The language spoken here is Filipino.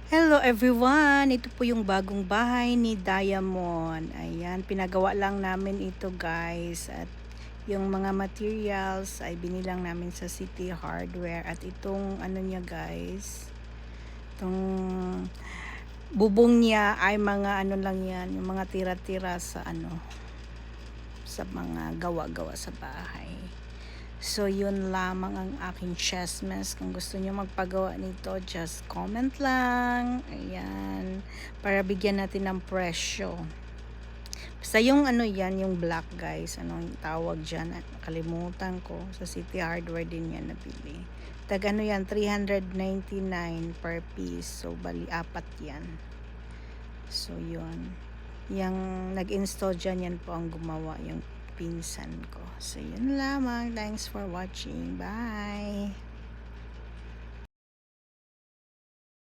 Hello everyone! Ito po yung bagong bahay ni Diamond. Ayan, pinagawa lang namin ito guys. At yung mga materials ay binilang namin sa City Hardware. At itong ano niya guys, itong bubong niya ay mga ano lang yan, yung mga tira-tira sa sa mga gawa-gawa sa bahay. So, yun lamang ang aking chessmess. Kung gusto nyo magpagawa nito, just comment lang. Ayan. Para bigyan natin ng presyo. Basta yung ano yan, yung black guys. Anong tawag dyan? Nakalimutan ko. Sa City Hardware din yan nabili. Tag ano yan, 399 per piece. So, bali, 4 yan. So, yun. Yung nag-install dyan, yan po ang gumawa. Yung pinsan ko. So, yun lamang. Thanks for watching. Bye!